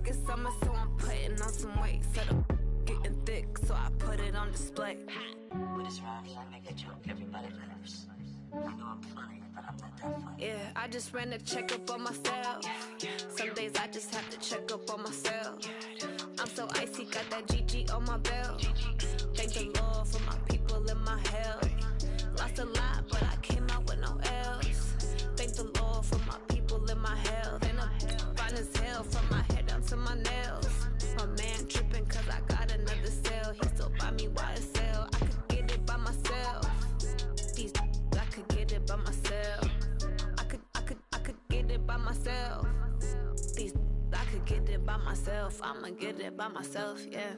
like it's summer, so I'm putting on some weight. Said I'm getting thick, so I put it on display. With this rhyme, I make a joke, everybody laughs. I know I'm funny, but I'm not that funny. Yeah, I just ran a checkup on myself. Some days I just have to check up on myself. I'm so icy, got that GG on my belt. Thank the Lord for my people in my health. Lost a lot, but I came out with no L's. Thank the Lord for my people in my health. And I'm fine as hell from my head down to my nails. My man tripping cause I got another cell. He still buy me YSL. I could get it by myself. These I could get it by myself. I could get it by myself. These I could get it by myself. I'ma get it by myself, yeah.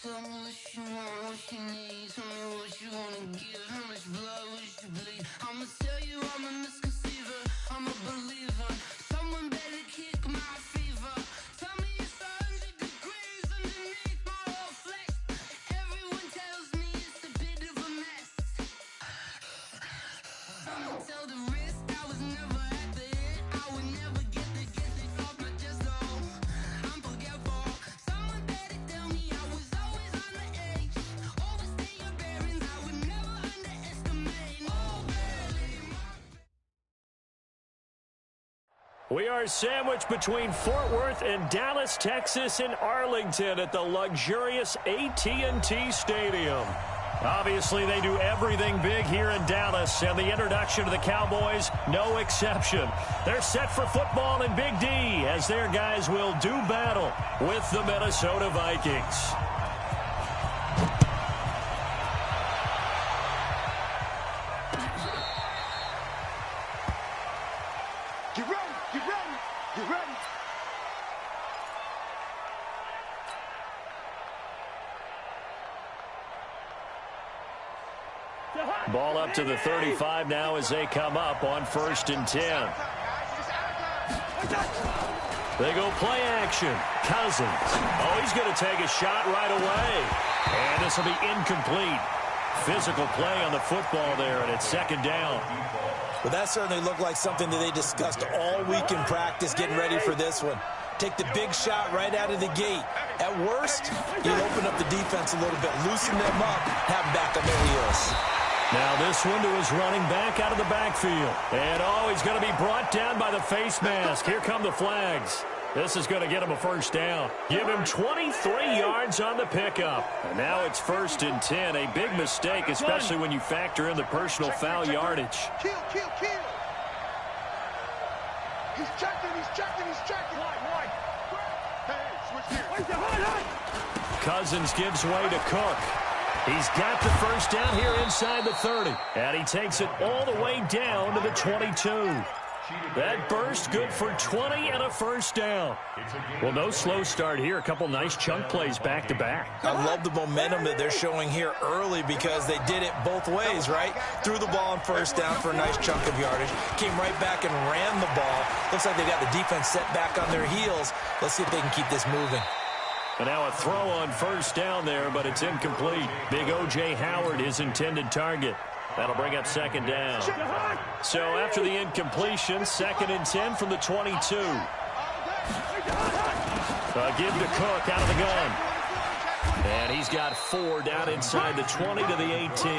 Tell me what you want, what you need. Tell me what you wanna give. How much blood would you bleed? I'ma tell you I'm a misconceiver. I'm a believer. Someone better kick my fever. Tell me it's 100 degrees underneath my whole flesh. Everyone tells me it's a bit of a mess. I'ma tell the risk I was never at the end. I would never get it off my chest though. I'm forgetful. Someone better tell me I was always on the edge. Overstay your bearings, I would never underestimate. Oh, barely. We are sandwiched between Fort Worth and Dallas, Texas, and Arlington at the luxurious AT&T Stadium. Obviously, they do everything big here in Dallas, and the introduction to the Cowboys, no exception. They're set for football in Big D as their guys will do battle with the Minnesota Vikings. Get ready, get ready, get ready. Ball up to the 35 now as they come up on 1st and 10. They go play action. Cousins. Oh, he's going to take a shot right away. And this will be incomplete. Physical play on the football there, and it's 2nd down. Well, that certainly looked like something that they discussed all week in practice, getting ready for this one. Take the big shot right out of the gate. At worst, you'll open up the defense a little bit, loosen them up, have them back on their heels. Now this one to his running back out of the backfield. And, oh, he's going to be brought down by the face mask. Here come the flags. This is going to get him a 1st down. Give him 23 yards on the pickup. And now it's 1st and 10. A big mistake, especially when you factor in the personal foul yardage. Kill. He's checking. Wide. Hey, switch gears. Cousins gives way to Cook. He's got the 1st down here inside the 30. And he takes it all the way down to the 22. That burst good for 20 and a 1st down. Well, no slow start here. A couple nice chunk plays back-to-back. I love the momentum that they're showing here early because they did it both ways, right? Threw the ball on 1st down for a nice chunk of yardage. Came right back and ran the ball. Looks like they got the defense set back on their heels. Let's see if they can keep this moving. And now a throw on 1st down there, but it's incomplete. Big O.J. Howard, his intended target. That'll bring up 2nd down. So after the incompletion, 2nd and 10 from the 22. Give to Cook out of the gun. And he's got 4 down inside the 20 to the 18.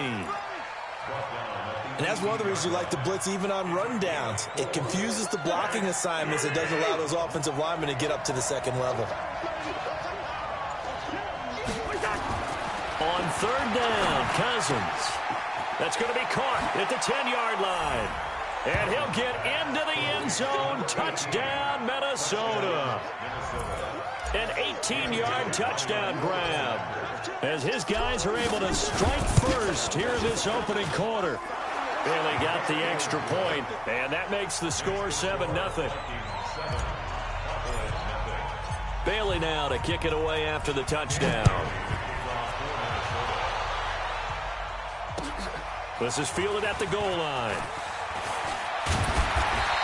And that's one of the reasons you like to blitz even on rundowns. It confuses the blocking assignments. It doesn't allow those offensive linemen to get up to the 2nd level. On 3rd down, Cousins. That's going to be caught at the 10-yard line. And he'll get into the end zone. Touchdown, Minnesota. An 18-yard touchdown grab. As his guys are able to strike first here in this opening quarter. Bailey got the extra point, and that makes the score 7-0. Bailey now to kick it away after the touchdown. This is fielded at the goal line.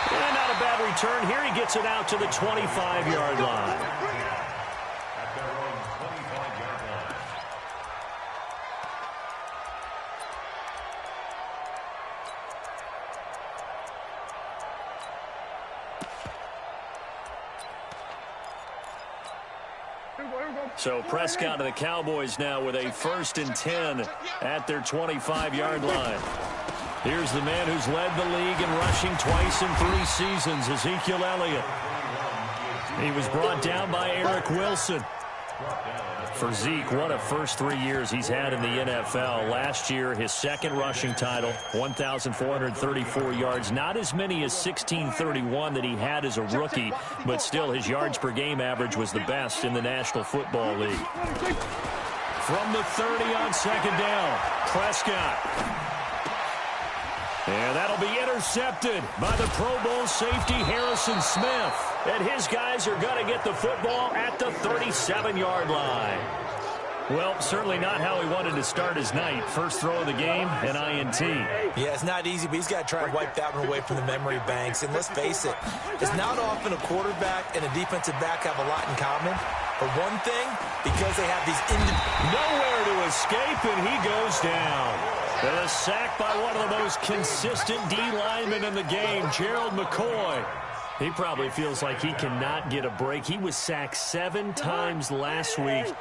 And not a bad return here. He gets it out to the 25-yard line. So Prescott and the Cowboys now with a 1st and 10 at their 25-yard line. Here's the man who's led the league in rushing twice in 3 seasons, Ezekiel Elliott. He was brought down by Eric Wilson. For Zeke, what a first 3 years he's had in the NFL. Last year, his 2nd rushing title, 1,434 yards. Not as many as 1,631 that he had as a rookie, but still his yards per game average was the best in the National Football League. From the 30 on 2nd down, Prescott. And that'll be intercepted by the Pro Bowl safety Harrison Smith. And his guys are going to get the football at the 37-yard line. Well, certainly not how he wanted to start his night. First throw of the game, an INT. Yeah, it's not easy, but he's got to try and wipe that one away from the memory banks. And let's face it, it's not often a quarterback and a defensive back have a lot in common. But one thing, because they have these nowhere to escape, and he goes down. And a sack by one of the most consistent D linemen in the game, Gerald McCoy. He probably feels like he cannot get a break. He was sacked 7 times last week.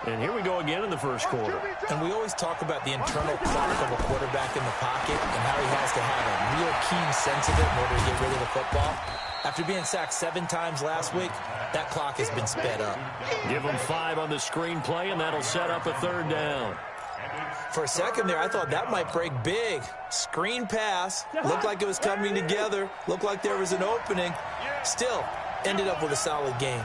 And here we go again in the first quarter. And we always talk about the internal clock of a quarterback in the pocket and how he has to have a real keen sense of it in order to get rid of the football. After being sacked 7 times last week, that clock has been sped up. Give him 5 on the screenplay, and that'll set up a 3rd down. For a second there, I thought that might break big. Screen pass. Looked like it was coming together. Looked like there was an opening. Still, ended up with a solid game.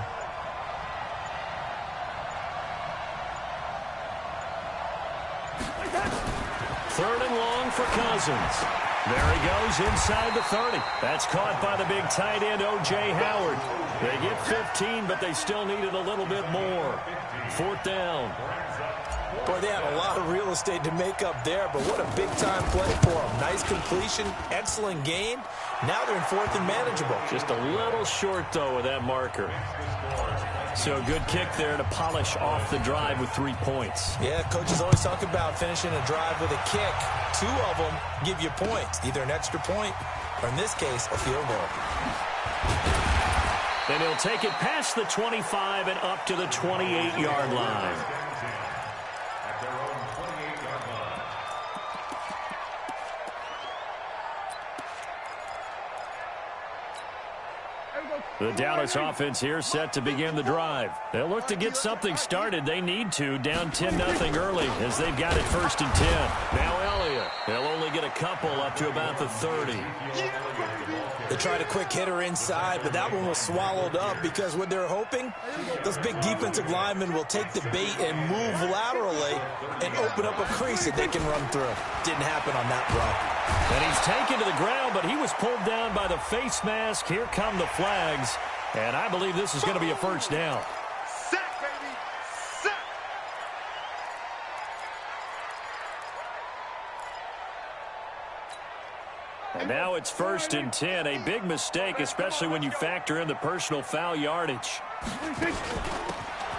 Third and long for Cousins. There he goes inside the 30. That's caught by the big tight end, O.J. Howard. They get 15, but they still needed a little bit more. Fourth down. Boy, they had a lot of real estate to make up there, but what a big-time play for them. Nice completion, excellent game. Now they're in fourth and manageable. Just a little short, though, with that marker. So a good kick there to polish off the drive with 3 points. Yeah, coaches always talk about finishing a drive with a kick. 2 of them give you points, either an extra point or, in this case, a field goal. Then he'll take it past the 25 and up to the 28-yard line. The Dallas offense here set to begin the drive. They'll look to get something started. They need to, down 10-0 early as they've got it first and 10. Now Elliott. They'll only get a couple up to about the 30. They tried a quick hitter inside, but that one was swallowed up because what they're hoping, those big defensive linemen will take the bait and move laterally and open up a crease that they can run through. Didn't happen on that run. And he's taken to the ground, but he was pulled down by the face mask. Here come the flags, and I believe this is going to be a first down. Sack, baby! Sack! And now it's first and 10. A big mistake, especially when you factor in the personal foul yardage.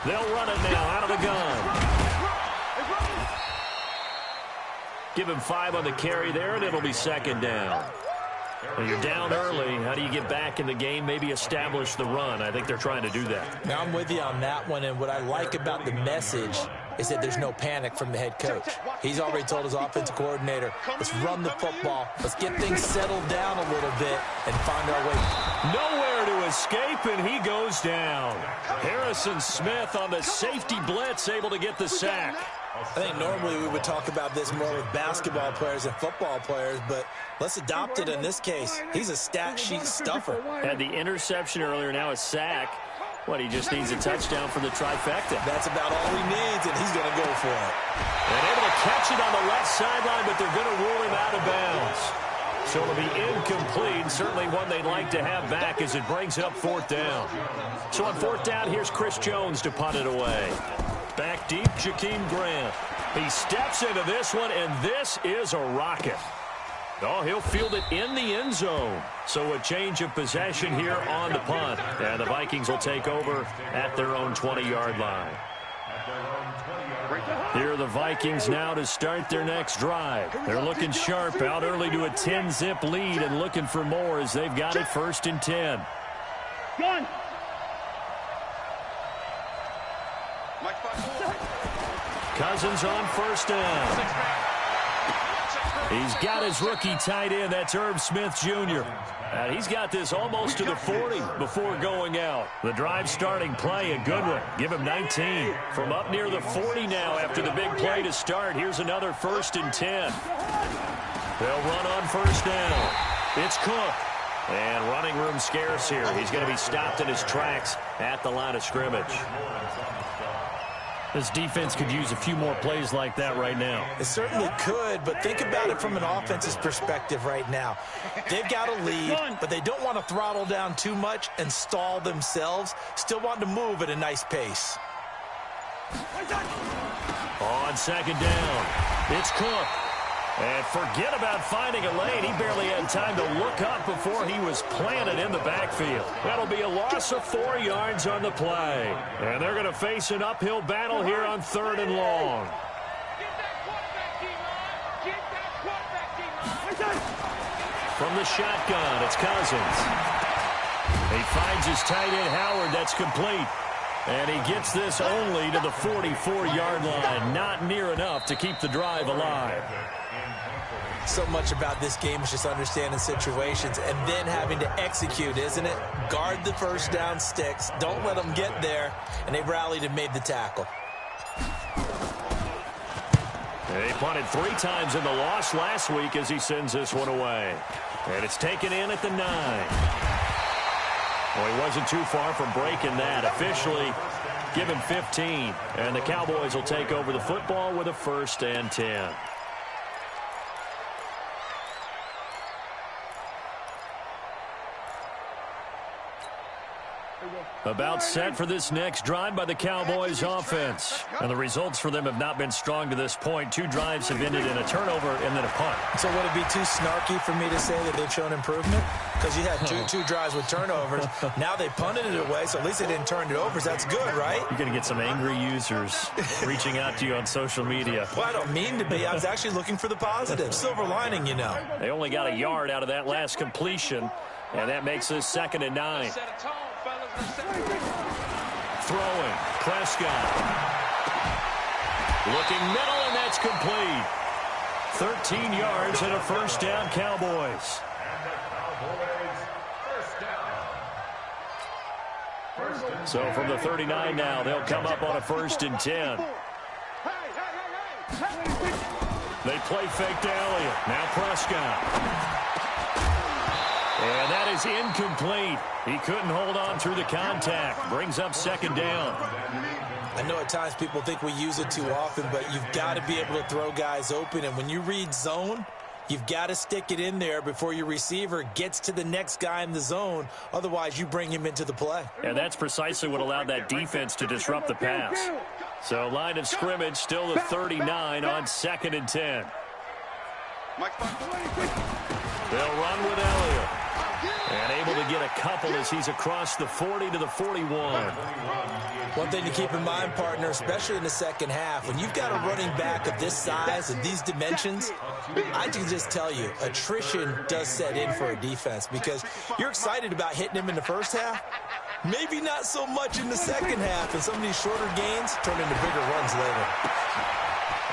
They'll run it now out of the gun. Give him 5 on the carry there, and it'll be second down. When you're down early, how do you get back in the game, maybe establish the run? I think they're trying to do that. Now I'm with you on that one, and what I like about the message is that there's no panic from the head coach. He's already told his offensive coordinator, let's run the football, let's get things settled down a little bit and find our way. Nowhere to escape, and he goes down. Harrison Smith on the safety blitz, able to get the sack. I think normally we would talk about this more with basketball players and football players, but let's adopt it in this case. He's a stat sheet stuffer. Had the interception earlier, now a sack. What, he just needs a touchdown for the trifecta. That's about all he needs, and he's going to go for it. And able to catch it on the left sideline, but they're going to rule him out of bounds. So it'll be incomplete, certainly one they'd like to have back as it brings up fourth down. So on fourth down, here's Chris Jones to punt it away. Back deep, Jakeem Grant. He steps into this one, and this is a rocket. Oh, he'll field it in the end zone. So a change of possession here on the punt. And the Vikings will take over at their own 20-yard line. Here are the Vikings now to start their next drive. They're looking sharp, out early to a 10-zip lead and looking for more as they've got it first and 10. Gun! Cousins on first down. He's got his rookie tight end. That's Herb Smith Jr. And he's got this almost to the 40 before going out. The drive starting play, a good one. Give him 19. From up near the 40 now after the big play to start. Here's another first and 10. They'll run on first down. It's Cook. And running room scarce here. He's going to be stopped in his tracks at the line of scrimmage. This defense could use a few more plays like that right now. It certainly could, but think about it from an offense's perspective right now. They've got a lead, but they don't want to throttle down too much and stall themselves. Still want to move at a nice pace. On second down, it's Cook. And forget about finding a lane. He barely had time to look up before he was planted in the backfield. That'll be a loss of 4 yards on the play. And they're going to face an uphill battle here on third and long. From the shotgun, it's Cousins. He finds his tight end, Howard. That's complete. And he gets this only to the 44-yard line. Not near enough to keep the drive alive. So much about this game is just understanding situations and then having to execute, isn't it? Guard the first down sticks. Don't let them get there. And they rallied and made the tackle. He punted 3 times in the loss last week as he sends this one away. And it's taken in at the 9. Well, he wasn't too far from breaking that. Officially, give him 15. And the Cowboys will take over the football with a 1st and 10. About set for this next drive by the Cowboys offense. And the results for them have not been strong to this point. 2 drives have ended in a turnover and then a punt. So would it be too snarky for me to say that they've shown improvement? Because you had two drives with turnovers. Now they punted it away, so at least they didn't turn it over. So that's good, right? You're going to get some angry users reaching out to you on social media. Well, I don't mean to be. I was actually looking for the positive. Silver lining, you know. They only got a yard out of that last completion, and that makes this 2nd and 9. Throwing, Prescott. Looking middle, and that's complete. 13 yards and a 1st down, Cowboys. So from the 39 now, they'll come up on a 1st and 10. They play fake to Elliott. Now Prescott. And that is incomplete. He couldn't hold on through the contact. Brings up 2nd down. I know at times people think we use it too often, but you've got to be able to throw guys open. And when you read zone, you've got to stick it in there before your receiver gets to the next guy in the zone. Otherwise, you bring him into the play. And that's precisely what allowed that defense to disrupt the pass. So line of scrimmage still the 39 on 2nd and 10. They'll run with Elliott. And able to get a couple as he's across the 40 to the 41. One thing to keep in mind, partner, especially in the second half, when you've got a running back of this size and these dimensions, I can just tell you, attrition does set in for a defense because you're excited about hitting him in the first half. Maybe not so much in the second half, and some of these shorter gains turn into bigger runs later.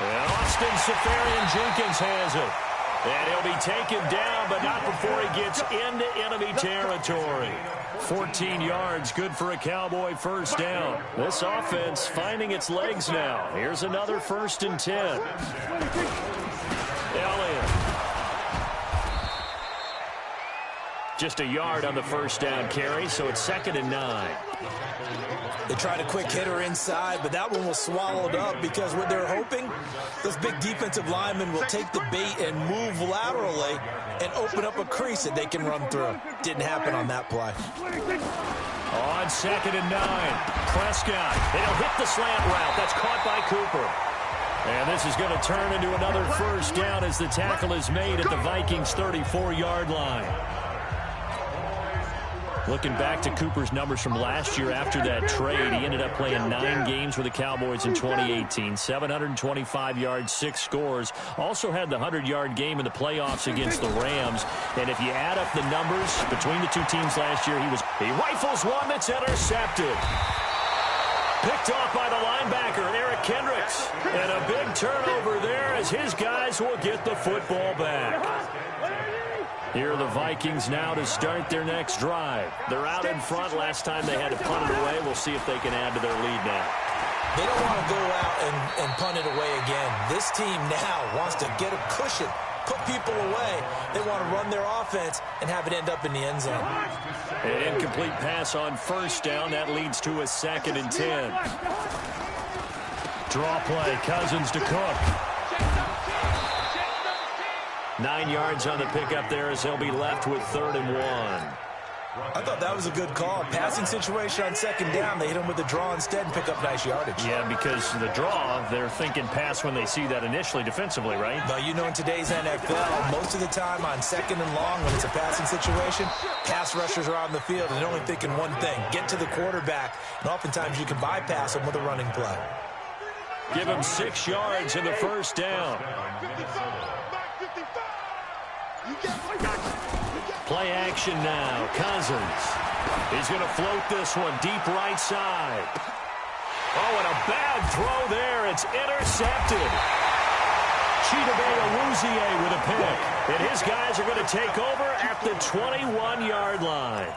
And Austin Safarian-Jenkins has it. And he'll be taken down, but not before he gets into enemy territory. 14 yards, good for a Cowboy 1st down. This offense finding its legs now. Here's another 1st and 10. Elliott. Just a yard on the 1st down carry, so it's 2nd and 9. They tried a quick hitter inside, but that one was swallowed up because what they're hoping, those big defensive linemen will take the bait and move laterally and open up a crease that they can run through. Didn't happen on that play. On 2nd and 9, Prescott. It'll hit the slant route. That's caught by Cooper. And this is going to turn into another 1st down as the tackle is made at the Vikings' 34-yard line. Looking back to Cooper's numbers from last year after that trade, he ended up playing 9 games with the Cowboys in 2018. 725 yards, 6 scores. Also had the 100-yard game in the playoffs against the Rams. And if you add up the numbers between the 2 teams last year, he rifles one that's intercepted. Picked off by the linebacker, Eric Kendricks. And a big turnover there as his guys will get the football back. Here are the Vikings now to start their next drive. They're out in front. Last time they had to punt it away. We'll see if they can add to their lead now. They don't want to go out and punt it away again. This team now wants to get a cushion, put people away. They want to run their offense and have it end up in the end zone. An incomplete pass on 1st down. That leads to a 2nd and 10. Draw play. Cousins to Cook. 9 yards on the pickup there as he'll be left with 3rd and 1. I thought that was a good call. Passing situation on 2nd down. They hit him with a draw instead and pick up nice yardage. Yeah, because the draw, they're thinking pass when they see that initially defensively, right? But you know, in today's NFL, most of the time on 2nd and long when it's a passing situation, pass rushers are on the field and they're only thinking one thing, get to the quarterback. And oftentimes you can bypass them with a running play. Give him 6 yards in the 1st down. Play action now. Cousins. He's going to float this one deep right side. Oh, and a bad throw there. It's intercepted. Chidobe Awuzie with a pick. And his guys are going to take over at the 21-yard line.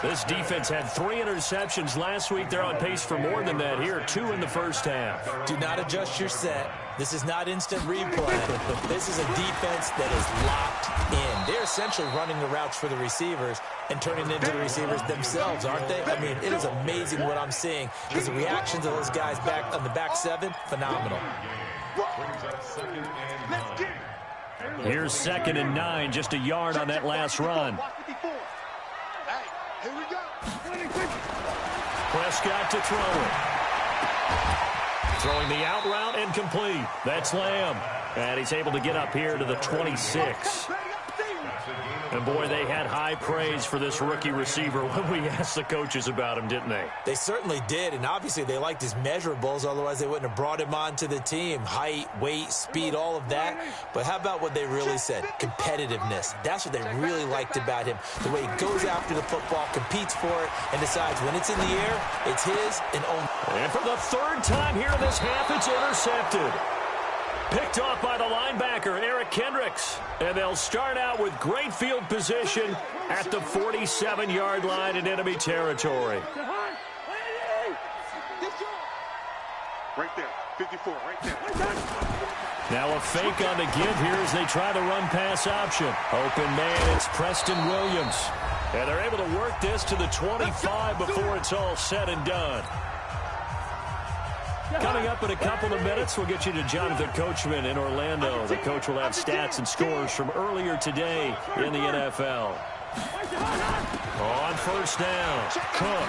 This defense had 3 interceptions last week. They're on pace for more than that here. 2 in the 1st half. Do not adjust your set This is not instant replay. This is a defense that is locked in. They're essentially running the routes for the receivers and turning into the receivers themselves, aren't they? I mean, it is amazing what I'm seeing because the reactions of those guys back on the back seven, phenomenal. Here's 2nd and 9, just a yard on that last run. Prescott to throw it. Throwing the out route and complete. That's Lamb. And he's able to get up here to the 26. And, boy, they had high praise for this rookie receiver when we asked the coaches about him, didn't they? They certainly did, and obviously they liked his measurables. Otherwise, they wouldn't have brought him onto the team. Height, weight, speed, all of that. But how about what they really said? Competitiveness. That's what they really liked about him. The way he goes after the football, competes for it, and decides when it's in the air, it's his and only. And for the 3rd time here in this half, it's intercepted. Picked off by the linebacker, Eric Kendricks. And they'll start out with great field position at the 47-yard line in enemy territory. Right there, 54, right there. Now a fake on the give here as they try the run-pass option. Open man, it's Preston Williams. And they're able to work this to the 25 before it's all said and done. Coming up in a couple of minutes, we'll get you to Jonathan Coachman in Orlando. The coach will have stats and scores from earlier today in the NFL. On 1st down, Cook.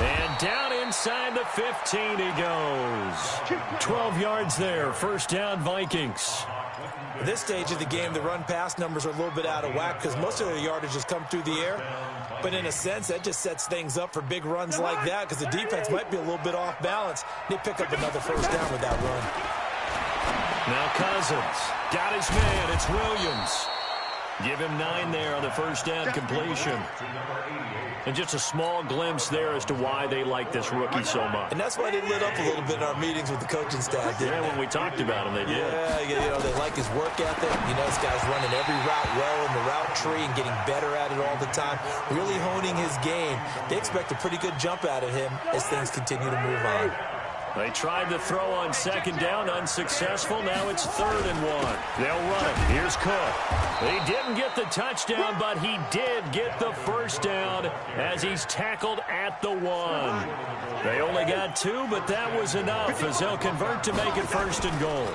And down inside the 15 he goes. 12 yards there, 1st down Vikings. At this stage of the game, the run-pass numbers are a little bit out of whack because most of their yardage has come through the air. But in a sense, that just sets things up for big runs like that because the defense might be a little bit off balance. They pick up another 1st down with that run. Now Cousins got his man. It's Williams. Give him 9 there on the 1st down completion. And just a small glimpse there as to why they like this rookie so much. And that's why they lit up a little bit in our meetings with the coaching staff. Yeah, when we talked about him, they did. Yeah, they like his work ethic. You know, this guy's running every route well in the route tree and getting better at it all the time. Really honing his game. They expect a pretty good jump out of him as things continue to move on. They tried to throw on 2nd down, unsuccessful. Now it's 3rd and 1. They'll run it. Here's Cook. He didn't get the touchdown, but he did get the 1st down as he's tackled at the 1. They only got 2, but that was enough as they'll convert to make it 1st and goal.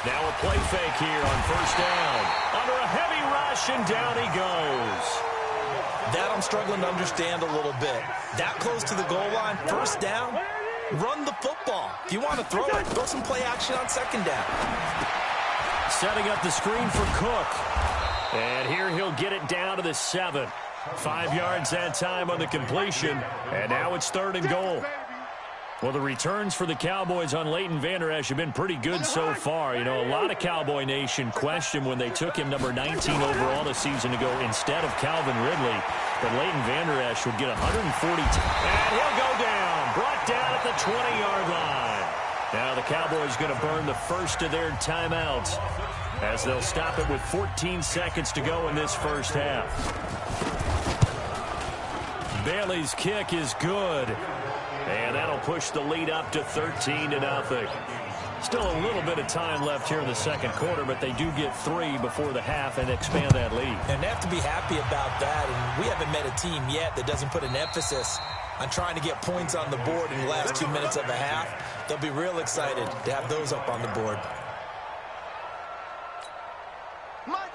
Now a play fake here on 1st down. Under a heavy rush, and down he goes. That I'm struggling to understand a little bit. That close to the goal line, 1st down. Run the football. If you want to throw it, throw some play action on 2nd down. Setting up the screen for Cook. And here he'll get it down to the 7. 5 yards that time on the completion. And now it's 3rd and goal. Well, the returns for the Cowboys on Leighton Vander Esch have been pretty good so far. You know, a lot of Cowboy Nation questioned when they took him number 19 overall a season ago instead of Calvin Ridley. But Leighton Vander Esch would get 140. And he'll go down. Brought down at the 20-yard line. Now the Cowboys going to burn the 1st of their timeouts as they'll stop it with 14 seconds to go in this 1st half. Bailey's kick is good. And that'll push the lead up to 13-0. Still a little bit of time left here in the 2nd quarter, but they do get 3 before the half and expand that lead. And they have to be happy about that. And we haven't met a team yet that doesn't put an emphasis on trying to get points on the board in the last 2 minutes of a half. They'll be real excited to have those up on the board.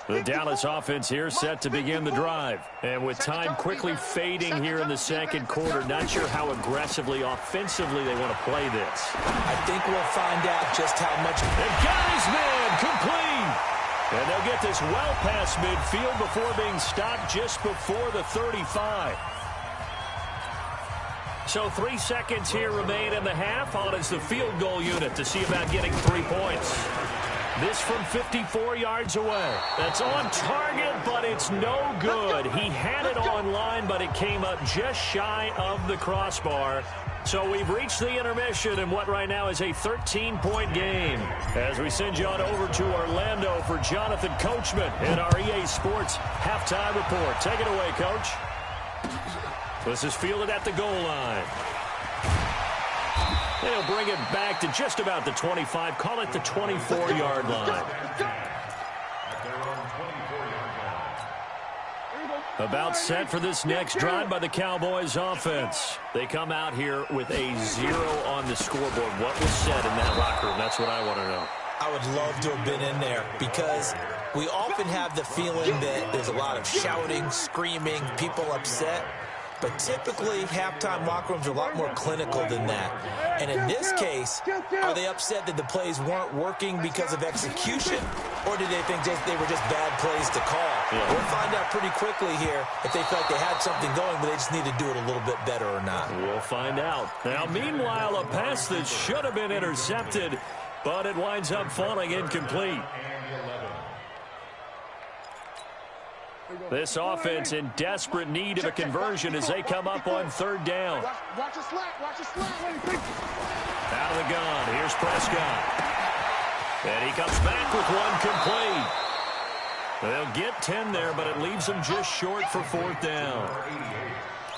The Dallas offense here set to begin the drive. And with time quickly fading here in the 2nd quarter, not sure how aggressively, offensively they want to play this. I think we'll find out just how much. They got his man complete. And they'll get this well past midfield before being stopped just before the 35. So 3 seconds here remain in the half. On is the field goal unit to see about getting 3 points. This from 54 yards away. That's on target, but it's no good. He had it on line, but it came up just shy of the crossbar. So we've reached the intermission in what right now is a 13-point game. As we send you on over to Orlando for Jonathan Coachman in our EA Sports halftime report. Take it away, Coach. This is fielded at the goal line. They'll bring it back to just about the 25. Call it the 24-yard line. About set for this next drive by the Cowboys offense. They come out here with a 0 on the scoreboard. What was said in that locker room? That's what I want to know. I would love to have been in there because we often have the feeling that there's a lot of shouting, screaming, people upset. But typically, halftime locker rooms are a lot more clinical than that. And in this case, are they upset that the plays weren't working because of execution? Or did they think they were just bad plays to call? Yeah. We'll find out pretty quickly here if they felt they had something going, but they just need to do it a little bit better or not. We'll find out. Now, meanwhile, a pass that should have been intercepted, but it winds up falling incomplete. This offense in desperate need of a conversion as they come up on third down. Watch the slant. Watch the slant. Out of the gun. Here's Prescott. And he comes back with one complete. They'll get 10 there, but it leaves them just short for fourth down.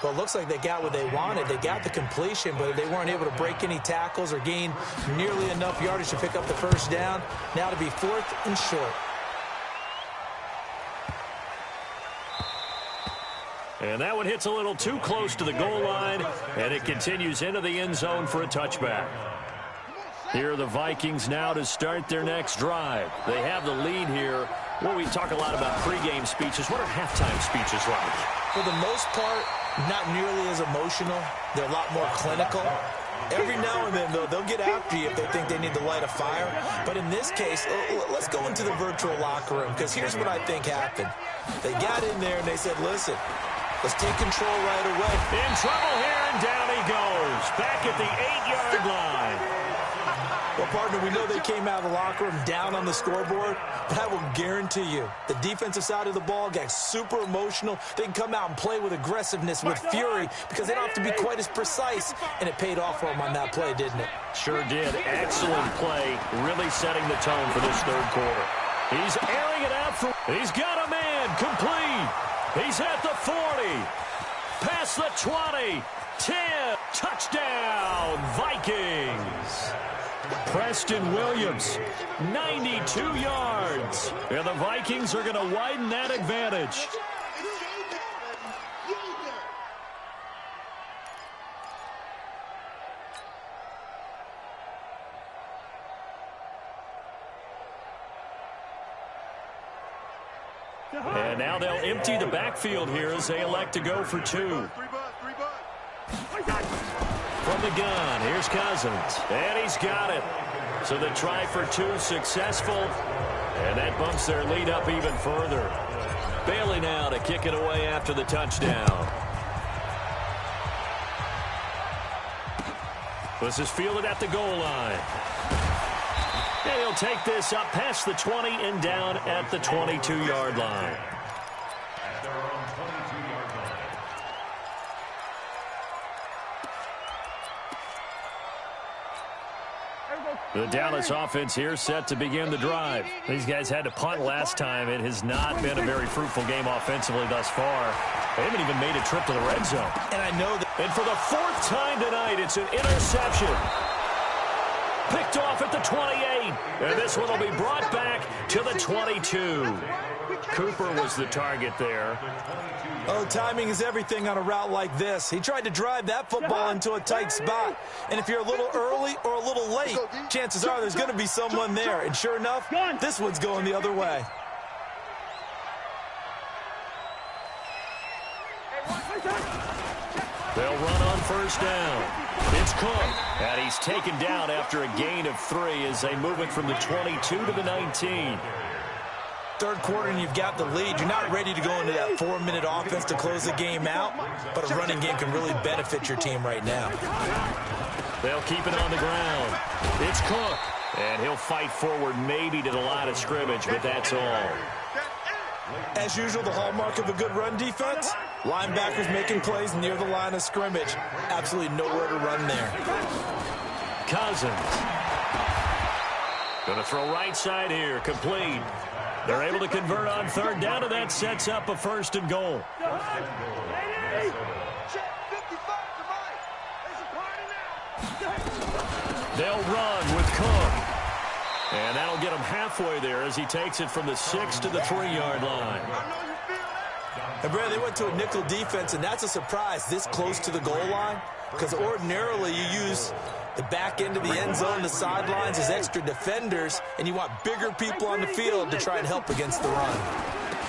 Well, it looks like they got what they wanted. They got the completion, but they weren't able to break any tackles or gain nearly enough yardage to pick up the first down. Now to be fourth and short. And that one hits a little too close to the goal line, and it continues into the end zone for a touchback. Here are the Vikings now to start their next drive. They have the lead here. Well, we talk a lot about pregame speeches. What are halftime speeches like? For the most part, not nearly as emotional. They're a lot more clinical. Every now and then, though, they'll get after you if they think they need to light a fire. But in this case, let's go into the virtual locker room, because here's what I think happened. They got in there and they said, listen, let's take control right away. In trouble here, and down he goes. Back at the 8-yard line. Well, partner, we know they came out of the locker room down on the scoreboard, but I will guarantee you the defensive side of the ball got super emotional. They can come out and play with aggressiveness, with fury, because they don't have to be quite as precise, and it paid off for them on that play, didn't it? Sure did. Excellent play, really setting the tone for this third quarter. He's airing it out for... He's got a man, complete. He's at the 40, past the 20, 10, touchdown, Vikings. Preston Williams, 92 yards. And the Vikings are going to widen that advantage. And now they'll empty the backfield here as they elect to go for two. From the gun, here's Cousins. And he's got it. So the try for two successful. And that bumps their lead up even further. Bailey now to kick it away after the touchdown. This is fielded at the goal line. And he'll take this up past the 20 and down at the 22-yard line. The Dallas offense here set to begin the drive. These guys had to punt last time. It has not been a very fruitful game offensively thus far. They haven't even made a trip to the red zone. And I know that. And for the fourth time tonight, it's an interception. Picked off at the 28. And this one will be brought back to the 22. Cooper was the target there. Oh, timing is everything on a route like this. He tried to drive that football into a tight spot. And if you're a little early or a little late, chances are there's going to be someone there. And sure enough, this one's going the other way. They'll run on first down. It's Cook. And he's taken down after a gain of 3 as they move it from the 22 to the 19. Third quarter and you've got the lead. You're not ready to go into that 4-minute offense to close the game out, but a running game can really benefit your team right now. They'll keep it on the ground. It's Cook. And he'll fight forward maybe to the line of scrimmage, but that's all. As usual, the hallmark of a good run defense, linebackers making plays near the line of scrimmage. Absolutely nowhere to run there. Cousins. Going to throw right side here, complete. They're able to convert on third down, and that sets up a first and goal. They'll run with Cook. And that'll get him halfway there as he takes it from the 6 to the 3-yard line. And Brad, they went to a nickel defense, and that's a surprise this close to the goal line, because ordinarily you use the back end of the end zone, the sidelines as extra defenders, and you want bigger people on the field to try and help against the run.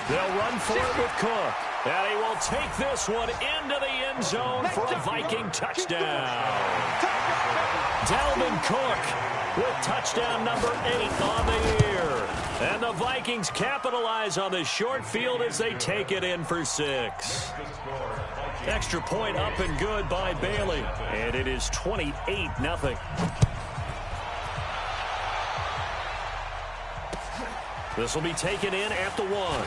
They'll run for it with Cook. And he will take this one into the end zone for a Viking touchdown. Dalvin Cook with touchdown number 8 on the year. And the Vikings capitalize on this short field as they take it in for 6. Extra point up and good by Bailey. And it is 28-0. This will be taken in at the 1.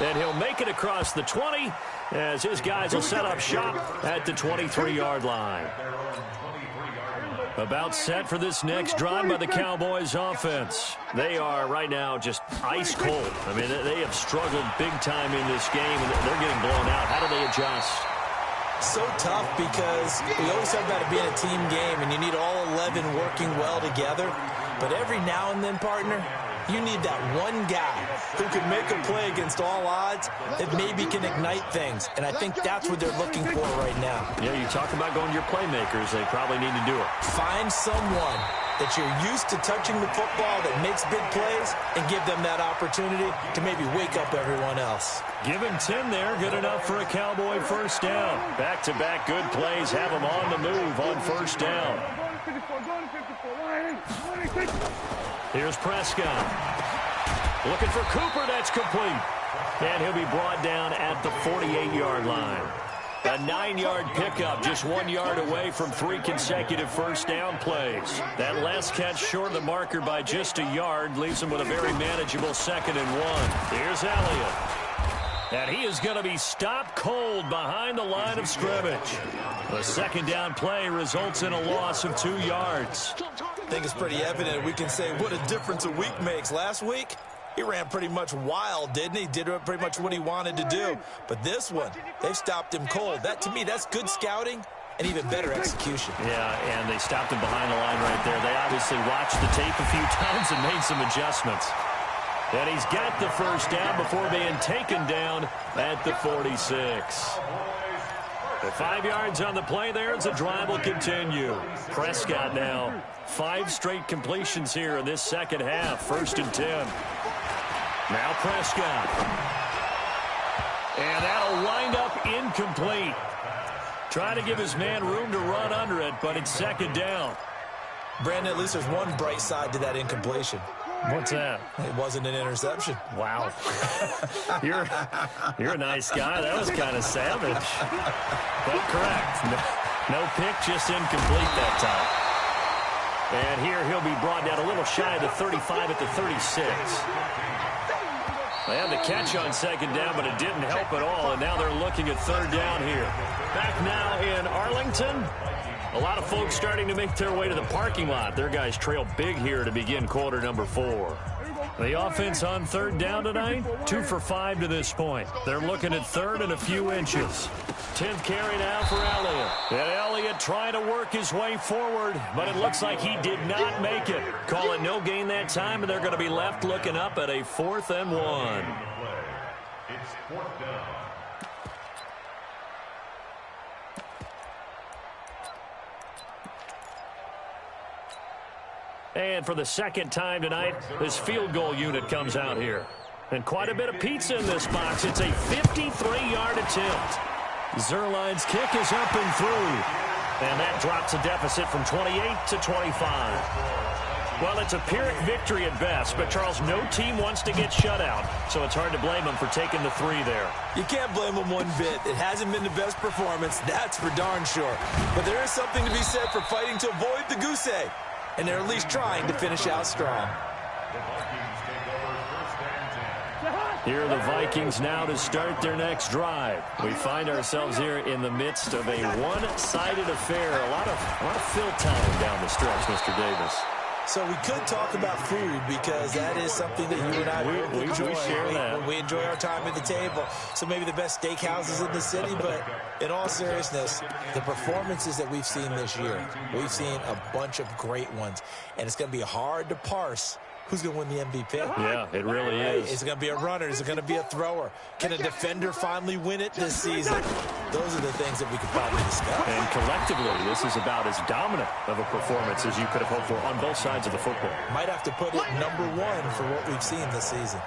And he'll make it across the 20 as his guys will set up shop at the 23-yard line. About set for this next drive by the Cowboys offense. They are right now just ice cold. I mean, they have struggled big time in this game, and they're getting blown out. How do they adjust? So tough because we always talk about it being a team game, and you need all 11 working well together. But every now and then, partner, you need that one guy who can make a play against all odds that maybe can ignite things. And I think that's what they're looking for right now. Yeah, you talk about going to your playmakers. They probably need to do it. Find someone that you're used to touching the football that makes big plays and give them that opportunity to maybe wake up everyone else. Give him 10 there. Good enough for a Cowboy first down. Back-to-back good plays have him on the move on first down. Here's Prescott. Looking for Cooper. That's complete. And he'll be brought down at the 48-yard line. A 9-yard pickup, just 1 yard away from 3 consecutive first down plays. That last catch short of the marker by just a yard leaves him with a very manageable 2nd and 1. Here's Elliott. And he is going to be stopped cold behind the line of scrimmage. The 2nd down play results in a loss of 2 yards. I think it's pretty evident. We can say what a difference a week makes. Last week, he ran pretty much wild, didn't he? Did pretty much what he wanted to do. But this one, they've stopped him cold. That, to me, that's good scouting and even better execution. Yeah, and they stopped him behind the line right there. They obviously watched the tape a few times and made some adjustments. And he's got the first down before being taken down at the 46. The 5 yards on the play there as the drive will continue. Prescott now 5 straight completions here in this second half. 1st and 10. Now Prescott. And that'll wind up incomplete. Trying to give his man room to run under it, but it's 2nd down. Brandon, at least there's one bright side to that incompletion. What's that? It wasn't an interception. Wow. You're a nice guy. That was kind of savage. But correct. No pick, just incomplete that time. And here he'll be brought down a little shy of the 35 at the 36. They had the catch on 2nd down, but it didn't help at all. And now they're looking at 3rd down here. Back now in Arlington. A lot of folks starting to make their way to the parking lot. Their guys trail big here to begin quarter number 4. The offense on 3rd down tonight, 2 for 5 to this point. They're looking at 3rd and a few inches. 10th carry now for Elliott. And Elliott trying to work his way forward, but it looks like he did not make it. Call it no gain that time, and they're going to be left looking up at a 4th and 1. It's 4th down. And for the 2nd time tonight, this field goal unit comes out here. And quite a bit of pizza in this box. It's a 53-yard attempt. Zerline's kick is up and through. And that drops a deficit from 28 to 25. Well, it's a Pyrrhic victory at best, but Charles, no team wants to get shut out, so it's hard to blame them for taking the 3 there. You can't blame them one bit. It hasn't been the best performance, that's for darn sure. But there is something to be said for fighting to avoid the goose egg. And they're at least trying to finish out strong. Here are the Vikings now to start their next drive. We find ourselves here in the midst of a one-sided affair. A lot of fill time down the stretch, Mr. Davis. So we could talk about food because that is something that you and I enjoy. We share that. We enjoy our time at the table. So maybe the best steakhouses in the city, but in all seriousness, the performances that we've seen this year, we've seen a bunch of great ones. And it's going to be hard to parse who's going to win the MVP. Yeah, it really is. Is it going to be a runner? Is it going to be a thrower? Can a defender finally win it this season? Those are the things that we could probably discuss. And collectively, this is about as dominant of a performance as you could have hoped for on both sides of the football. Might have to put it #1 for what we've seen this season.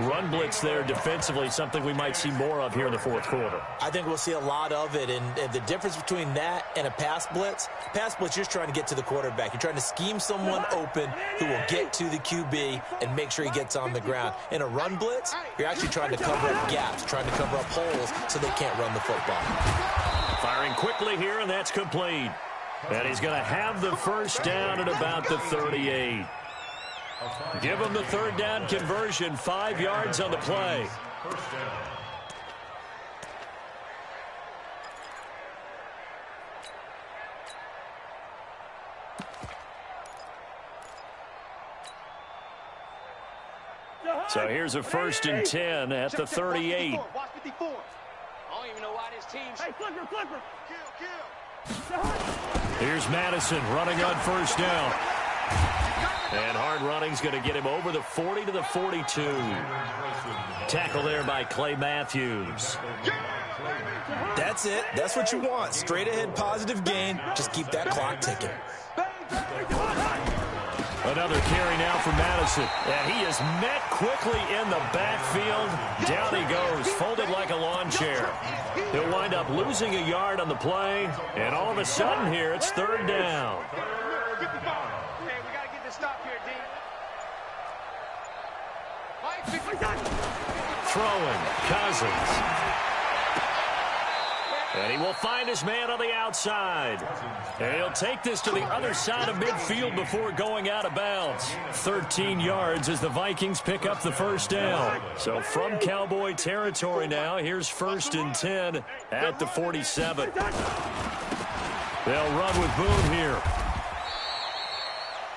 Run blitz there defensively, something we might see more of here in the fourth quarter. I think we'll see a lot of it, and the difference between that and a pass blitz, you're just trying to get to the quarterback. You're trying to scheme someone open who will get to the QB and make sure he gets on the ground. In a run blitz, you're actually trying to cover up gaps, trying to cover up holes so they can't run the football. Firing quickly here, and that's complete. And he's going to have the first down at about the 38. Give him the third down conversion, 5 yards on the play. So here's a 1st and 10 at the 38. I don't even know why this team's... Hey, flipper. Kill. Here's Madison running on 1st down. And hard running's going to get him over the 40 to the 42. Tackle there by Clay Matthews. That's it. That's what you want. Straight ahead positive gain. Just keep that clock ticking. Another carry now for Madison. And he is met quickly in the backfield. Down he goes, folded like a lawn chair. He'll wind up losing a yard on the play. And all of a sudden here, it's 3rd down. Throwing, Cousins. And he will find his man on the outside. And he'll take this to the other side of midfield before going out of bounds. 13 yards as the Vikings pick up the first down. So from Cowboy territory now, here's 1st and 10 at the 47. They'll run with Boone here.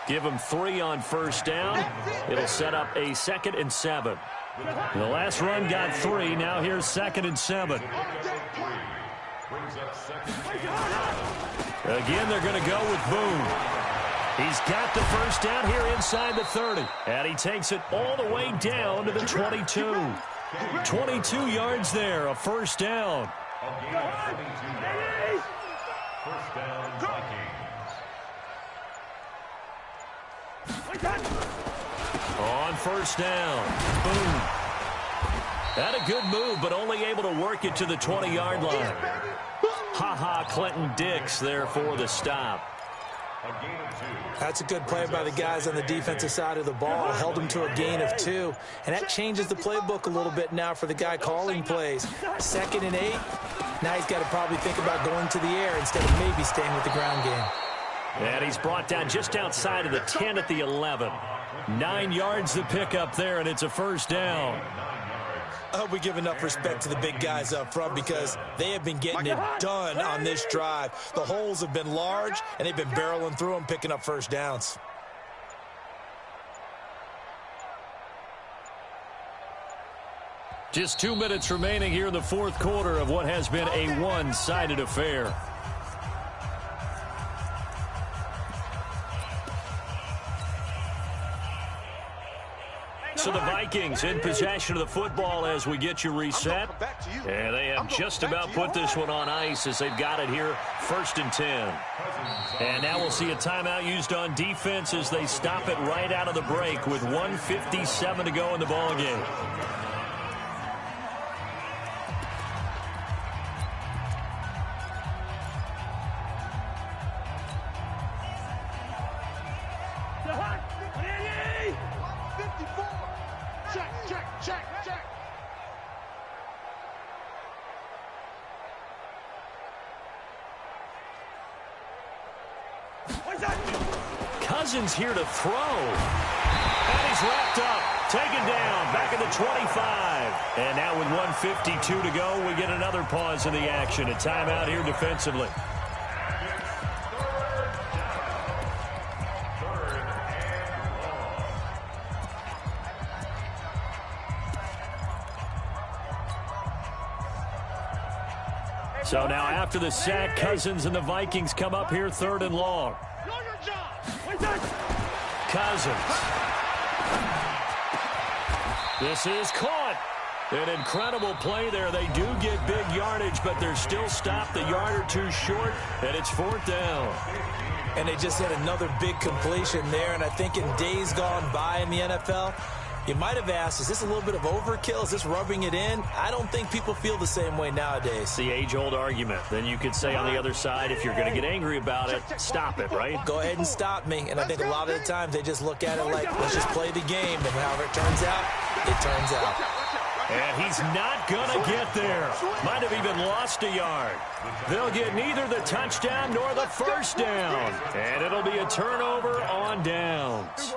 Give him 3 on 1st down. It'll set up a 2nd and 7. The last run got 3. Now here's 2nd and 7. Again, they're going to go with Boone. He's got the first down here inside the 30. And he takes it all the way down to the 22. 22 yards there, a 1st down. On 1st down, Boone. Had a good move, but only able to work it to the 20-yard line. Clinton Dix there for the stop. That's a good play by the guys on the defensive side of the ball. Held him to a gain of 2. And that changes the playbook a little bit now for the guy calling plays. 2nd and 8. Now he's got to probably think about going to the air instead of maybe staying with the ground game. And he's brought down just outside of the 10 at the 11. 9 yards to pick up there, and it's a 1st down. I hope we give enough respect to the big guys up front because they have been getting it done on this drive. The holes have been large, and they've been barreling through them, picking up 1st downs. Just 2 minutes remaining here in the 4th quarter of what has been a one-sided affair. So the Vikings in possession of the football as we get you reset. And they have just about put this one on ice as they've got it here, 1st and 10. And now we'll see a timeout used on defense as they stop it right out of the break with 1:57 to go in the ballgame. Cousins here to throw. And he's wrapped up. Taken down. Back at the 25. And now with 1:52 to go, we get another pause in the action. A timeout here defensively. So now after the sack, Cousins and the Vikings come up here 3rd and long. Cousins. This is caught. An incredible play there. They do get big yardage, but they're still stopped a yard or two short, and it's 4th down. And they just had another big completion there, and I think in days gone by in the NFL, you might have asked, is this a little bit of overkill? Is this rubbing it in? I don't think people feel the same way nowadays. It's the age-old argument. Then you could say on the other side, if you're going to get angry about it, stop it, right? Go ahead and stop me. And I think a lot of the times they just look at it like, let's just play the game. And however it turns out, it turns out. And he's not going to get there. Might have even lost a yard. They'll get neither the touchdown nor the first down. And it'll be a turnover on downs.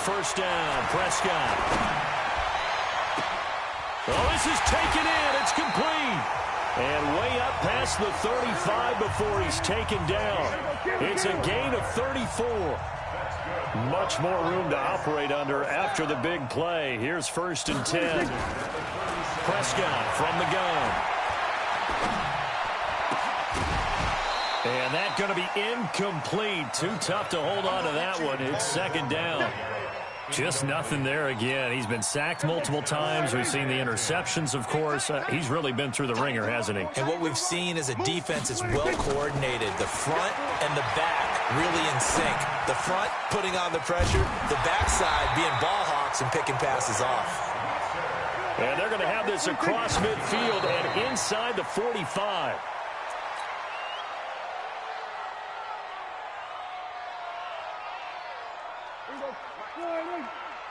First down, Prescott. Oh, this is taken in. It's complete. And way up past the 35 before he's taken down. It's a gain of 34. Much more room to operate under after the big play. Here's 1st and 10. Prescott from the gun. And that's going to be incomplete. Too tough to hold on to that one. It's 2nd down. Just nothing there again. He's been sacked multiple times. We've seen the interceptions, of course. He's really been through the ringer, hasn't he? And what we've seen is a defense that's well coordinated. The front and the back really in sync. The front putting on the pressure. The backside being ball hawks and picking passes off. And they're going to have this across midfield and inside the 45.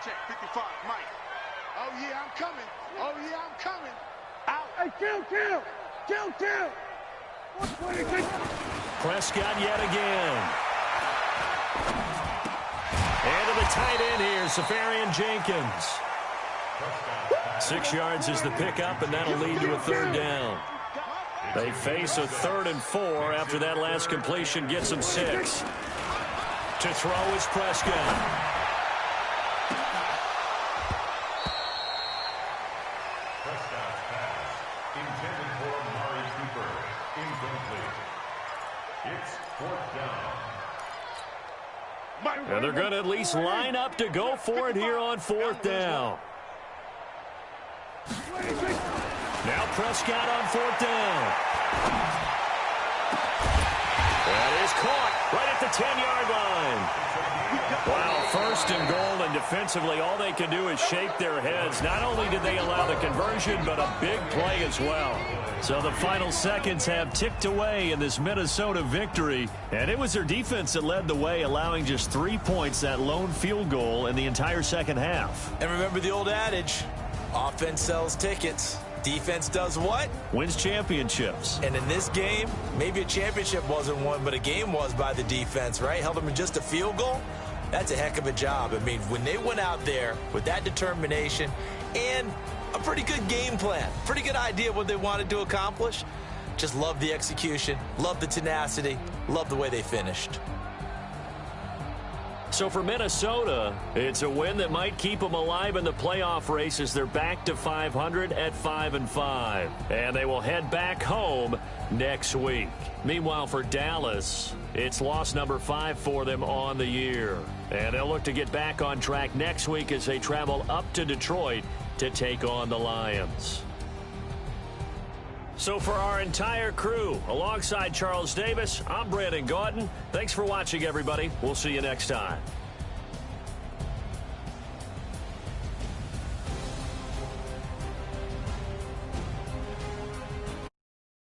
Check 55, Mike. Oh, yeah, I'm coming. Oh, yeah, I'm coming. Out. Hey, kill. Prescott yet again. And to the tight end here, Safarian Jenkins. 6 yards is the pickup, and that'll lead to a 3rd down. They face a 3rd and 4 after that last completion gets them 6. To throw is Prescott. And they're going to at least line up to go for it here on 4th down. Now Prescott on 4th down. That is caught right at the 10-yard line. Wow, 1st and goal, and defensively all they can do is shake their heads. Not only did they allow the conversion, but a big play as well. So the final seconds have ticked away in this Minnesota victory, and it was their defense that led the way, allowing just 3 points, that lone field goal in the entire second half. And remember the old adage, offense sells tickets. Defense does what? Wins championships. And in this game, maybe a championship wasn't won, but a game was by the defense, right? Held them in just a field goal. That's a heck of a job. I mean, when they went out there with that determination and a pretty good game plan, pretty good idea of what they wanted to accomplish, just love the execution, love the tenacity, love the way they finished. So for Minnesota, it's a win that might keep them alive in the playoff race as they're back to 500 at 5-5. And they will head back home next week. Meanwhile, for Dallas, it's loss number 5 for them on the year. And they'll look to get back on track next week as they travel up to Detroit to take on the Lions. So for our entire crew, alongside Charles Davis, I'm Brandon Gaudin. Thanks for watching, everybody. We'll see you next time.